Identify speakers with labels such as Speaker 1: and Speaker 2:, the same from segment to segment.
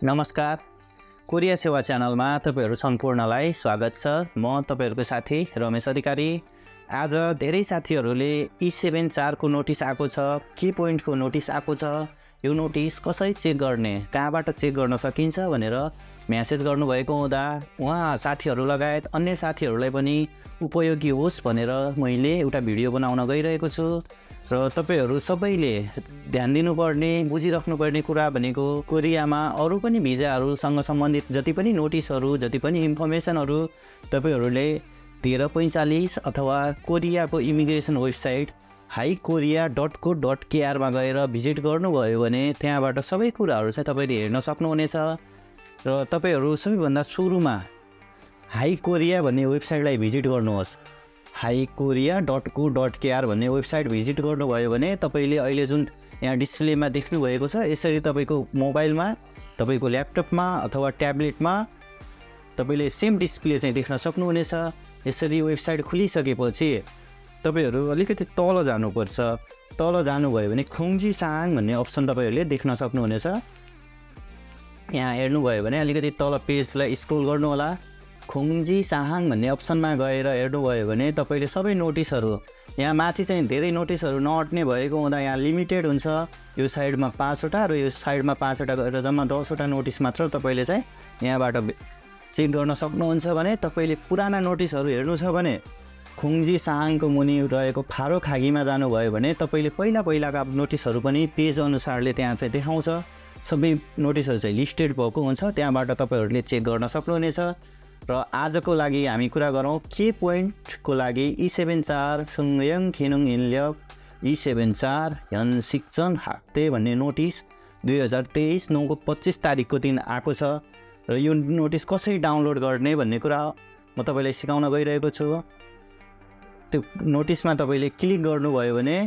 Speaker 1: नमस्कार, कोरिया सेवा च्यानलमा तपाईहरु सम्पूर्णलाई स्वागत छ। म तपाईहरुको साथी रमेश अधिकारी। आज धेरै साथीहरुले E7-4 को नोटिस आएको छ, के पोइन्टको नोटिस आएको छ, यो नोटिस कसरी चेक गर्ने, कहाँबाट चेक गर्न सकिन्छ भनेर मेसेज गर्नुभएको हुँदा उहाँ साथीहरु लगायत अन्य साथीहरुलाई पनि उपयोगी होस् भनेर मैले एउटा भिडियो बनाउन गइरहेको छु। र तपाईहरु सबैले ध्यान दिनुपर्ने, बुझिराख्नुपर्ने कुरा भनेको कोरियामा अरु पनि भिजाहरुसँग सम्बन्धित जति पनि नोटिसहरु, जति पनि इन्फर्मेसनहरु तपाईहरुले 1345 अथवा कोरियाको इमिग्रेसन वेबसाइट haikorea.co.kr मा गएर भिजिट गर्नुभयो भने त्यहाँबाट सबै कुराहरु चाहिँ तपाईले हेर्न सक्नुहुनेछ। र तपाईहरु सबैभन्दा सुरुमा हाइकोरिया भन्ने वेबसाइटलाई भिजिट गर्नुहोस्। haikorea.co.kr भन्ने वेबसाइट भिजिट गर्नुभयो भने तपाईले अहिले जुन यहाँ डिस्प्लेमा देख्नु भएको छ यसरी तपाईको मोबाइलमा, तपाईको ल्यापटपमा अथवा ट्याब्लेटमा तपाईले सेम डिस्प्ले चाहिँ देख्न सक्नुहुनेछ। यसरी वेबसाइट खुलिसकेपछि तपाईहरु अलिकति तल जानुपर्छ। तल जानुभयो भने खुङजी साङ भन्ने अप्सन तपाईहरुले देख्न सक्नुहुनेछ। यहाँ हेर्नुभयो भने अलिकति तल पेजलाई स्क्रोल गर्नु होला। खुङजी साहाङ भन्ने अप्सनमा गएर हेर्नुभयो भने तपाईले सबै नोटिसहरु, यहाँ माथि चाहिँ धेरै नोटिसहरु नअट्ने भएको हुँदा यहाँ लिमिटेड हुन्छ। यो साइडमा 5 वटा र यो साइडमा 5 वटा गरेर जम्मा 10 वटा नोटिस मात्र तपाईले चाहिँ यहाँबाट चेक गर्न सक्नुहुन्छ। भने तपाईले पुराना नोटिसहरु हेर्नु छ भने खुङजी साहाङको मुनि रहेको फारो खागीमा जानुभयो भने तपाईले पहिलाका नोटिसहरु पनि पेज अनुसारले त्यहाँ चाहिँ देखाउँछ। सबै नोटिसहरु चाहिँ लिस्टेड भएको हुन्छ, त्यहाँबाट तपाईहरुले चेक गर्न सक्नुहुनेछ। र आजको लागि हामी कुरा गरौँ के पोइन्टको लागि E7-4 숙련기능인력 E7-4 현식전 학대 भन्ने नोटिस 2023 9 को 25 तारिखको दिन आएको छ। र यो नोटिस कसरी डाउनलोड गर्ने भन्ने कुरा म तपाईलाई सिकाउन गइरहेको छु। त्यो नोटिसमा तपाईले क्लिक गर्नुभयो भने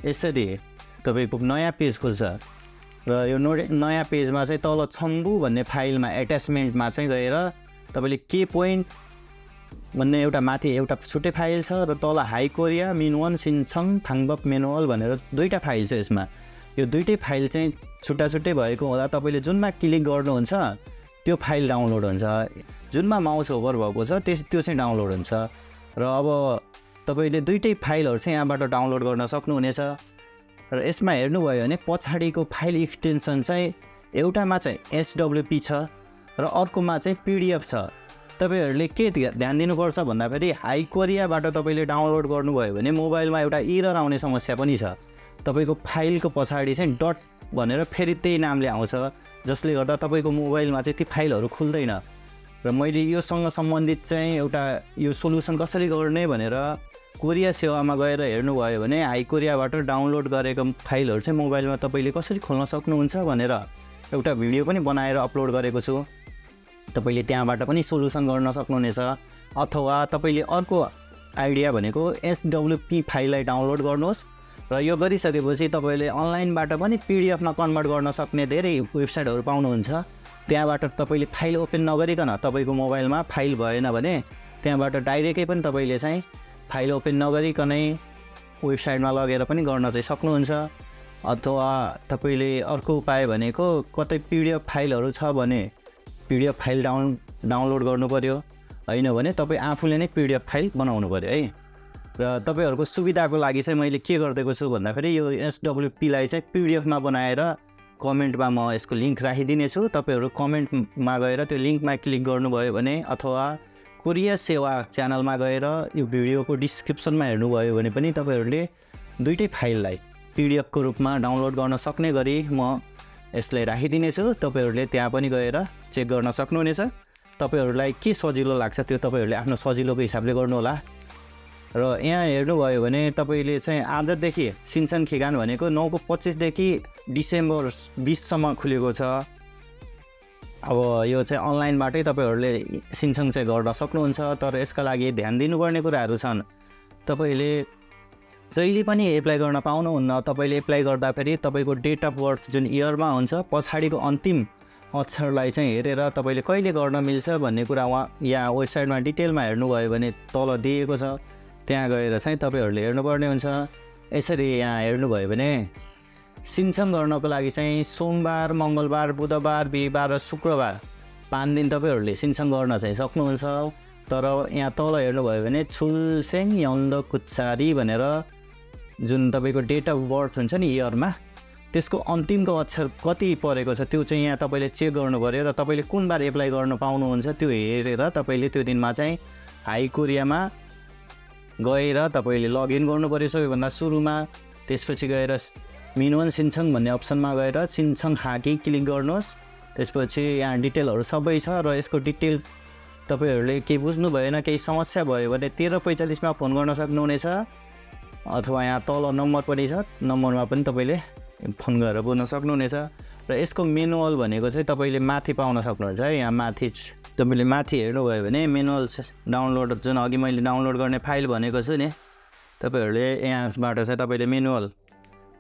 Speaker 1: यसरी तपाईको नयाँ पेज खुल्छ। र यो नयाँ पेजमा चाहिँ तल छम्बु भन्ने फाइलमा एट्याचमेन्टमा चाहिँ गएर तपाईले के पोइन्ट भन्ने एउटा माथि एउटा छुट्टै फाइल छ र तल हाइकोरिया मिन1 सिनछङ फाङबप म्यानुअल भनेर दुईटा फाइल छ। यसमा यो दुईटै फाइल चाहिँ छुट्टा-छुट्टै भएको हुँदा तपाईले जुनमा क्लिक गर्नुहुन्छ त्यो फाइल डाउनलोड हुन्छ। जुनमा माउस ओभर भएको छ त्यो चाहिँ डाउनलोड हुन्छ। र अब तपाईले दुईटै फाइलहरु चाहिँ यहाँबाट डाउनलोड गर्न सक्नुहुनेछ। र यसमा हेर्नुभयो भने पछाडीको फाइल एक्सटेन्सन चाहिँ एउटामा चाहिँ SWP छ र अर्कोमा चाहिँ PDF छ। तपाईहरुले के ध्यान दिनुपर्छ भन्दाखेरि हाइकोरियाबाट तपाईले डाउनलोड गर्नुभयो भने मोबाइलमा एउटा एरर आउने समस्या पनि छ। तपाईको फाइलको पछाडी चाहिँ डट भनेर फेरि त्यही नामले आउँछ, जसले गर्दा तपाईको मोबाइलमा चाहिँ ती फाइलहरु खुल्दैन। र मैले योसँग सम्बन्धित चाहिँ एउटा यो सोलुसन कसरी गर्ने भनेर कोरिया सेवामा गएर हेर्नुभयो भने हाइकोरियाबाट डाउनलोड गरेको फाइलहरु चाहिँ मोबाइलमा तपाईले कसरी खोल्न सक्नुहुन्छ भनेर एउटा भिडियो पनि बनाएर अपलोड गरेको छु। तपाईले त्यहाँबाट पनि सोलुसन गर्न सक्नुहुनेछ। अथवा तपाईले अर्को आइडिया भनेको SWP फाइललाई डाउनलोड गर्नुहोस् र यो गरिसकेपछि तपाईले अनलाइनबाट पनि PDF मा कन्भर्ट गर्न सक्ने धेरै वेबसाइटहरु पाउनुहुन्छ। त्यहाँबाट तपाईले फाइल ओपन नगरिकन तपाईको मोबाइलमा फाइल भएन भने त्यहाँबाट डाइरेक्टै पनि तपाईले चाहिँ फाइल ओपन नगरिकनै वेबसाइटमा लगेर पनि गर्न चाहिँ सक्नुहुन्छ। अथवा तपाईले अर्को उपाय भनेको कतै PDF फाइलहरु छ भने PDF फाइल डाउनलोड गर्नु पर्यो, हैन भने तपाई आफूले नै PDF फाइल बनाउनु पर्यो है। र तपाईहरुको सुविधाको लागि चाहिँ मैले के गर्दैको छु भन्दाखेरि यो SWP लाई चाहिँ PDF मा बनाएर कमेन्टमा म यसको लिंक राखिदिने छु। तपाईहरु कमेन्टमा गएर त्यो लिंकमा क्लिक गर्नुभयो भने अथवा कोरिया सेवा च्यानलमा गएर यो भिडियोको डिस्क्रिप्सनमा हेर्नुभयो भने पनि तपाईहरुले दुईटै फाइललाई PDF को रूपमा डाउनलोड गर्न सक्ने गरी म यसलाई राखिदिने छु। तपाईहरुले त्यहाँ पनि गएर चेक गर्न सक्नुहुनेछ। तपाईहरुलाई के सजिलो लाग्छ त्यो तपाईहरुले आफ्नो सजिलोको हिसाबले गर्नु होला। र यहाँ हेर्नुभयो भने तपाईले चाहिँ आजदेखि सिनछन खिगान भनेको 9 को 25 देखि डिसेम्बर 20 सम्म खुलेको छ। अब यो चाहिँ अनलाइनबाटै तपाईहरुले सिनछन चाहिँ गर्न सक्नुहुन्छ। तर यसका लागि ध्यान दिनुपर्ने कुराहरु छन्। तपाईले जहिले पनि एप्लाई गर्न पाउनुहुन्न। तपाईले एप्लाई गर्दा फेरि तपाईको डेट अफ बर्थ जुन इयरमा हुन्छ पछाडीको अन्तिम अक्षरलाई चाहिँ हेरेर तपाईले कहिले गर्न मिल्छ भन्ने कुरा यहाँ वेबसाइटमा डिटेलमा हेर्नुभयो भने तल दिएको छ। त्यहाँ गएर चाहिँ तपाईहरुले हेर्नुपर्ने हुन्छ। यसरी यहाँ हेर्नुभयो भने सिन्छन गर्नको लागि चाहिँ सोमबार, मङ्गलबार, बुधबार, बिहिबार र शुक्रबार 5 दिन तपाईँहरूले सिन्छन गर्न चाहिँ सक्नुहुन्छ। तर यहाँ तल हेर्नुभयो भने छुलसेङ यन्द कुचारी भनेर जुन तपाईँको डेट अफ बर्थ हुन्छ नि इयरमा, त्यसको अन्तिमको अक्षर कति परेको छ त्यो चाहिँ यहाँ तपाईँले चेक गर्नु पऱ्यो र तपाईँले कुन बार एप्लाई गर्न पाउनुहुन्छ त्यो हेरेर तपाईँले त्यो दिनमा चाहिँ हाई कोरियामा गएर तपाईँले लगइन गर्नु पऱ्यो सबैभन्दा सुरुमा। त्यसपछि गएर मिनोन सिन्छङ भन्ने अप्सनमा गएर सिन्छङ हाकी क्लिक गर्नुहोस्। त्यसपछि यहाँ डिटेलहरू सबै छ र यसको डिटेल तपाईँहरूले केही बुझ्नु भएन, केही समस्या भयो भने 1345मा फोन गर्न सक्नुहुनेछ, अथवा यहाँ तल नम्बर पनि छ, नम्बरमा पनि तपाईँले फोन गरेर बुझ्न सक्नुहुनेछ। र यसको मेनुअल भनेको चाहिँ तपाईँले माथि पाउन सक्नुहुन्छ है। यहाँ माथि तपाईँले माथि हेर्नुभयो भने मेनुअल डाउनलोड, जुन अघि मैले डाउनलोड गर्ने फाइल भनेको छु नि, तपाईँहरूले यहाँबाट चाहिँ तपाईँले मेनुअल,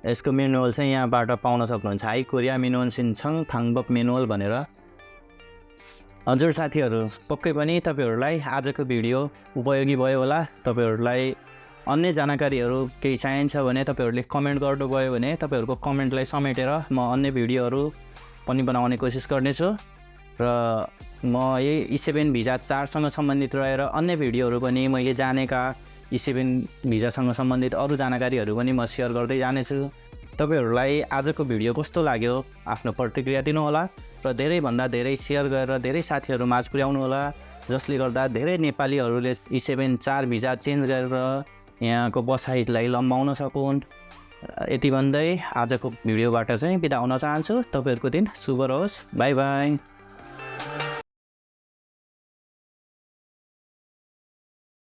Speaker 1: यसको मेनुअल चाहिँ यहाँबाट पाउन सक्नुहुन्छ। हाई कोरिया मिनोन सिन्छङ थाङबप मेनुअल भनेर। हजुर साथीहरू, पक्कै पनि तपाईँहरूलाई आजको भिडियो उपयोगी भयो होला। तपाईँहरूलाई अन्य जानकारीहरू केही चाहिन्छ भने तपाईँहरूले कमेन्ट गर्नुभयो भने तपाईँहरूको कमेन्टलाई समेटेर म अन्य भिडियोहरू पनि बनाउने कोसिस गर्नेछु। र म यही E7 भिजा 4सँग सम्बन्धित रहेर अन्य भिडियोहरू पनि मैले जानेका E7 भिजासँग सम्बन्धित अरू जानकारीहरू पनि म सेयर गर्दै जानेछु। तपाईँहरूलाई आजको भिडियो कस्तो लाग्यो आफ्नो प्रतिक्रिया दिनुहोला र धेरैभन्दा धेरै सेयर गरेर धेरै साथीहरू माझ पुर्याउनु होला, जसले गर्दा धेरै नेपालीहरूले E7 4 भिजा चेन्ज गरेर यहाँको बसाइलाई लम्बाउन सकुन्। यति भन्दै आजको भिडियोबाट चाहिँ बिदा हुन चाहन्छु। तपाईँहरूको दिन शुभ रहोस्। By by.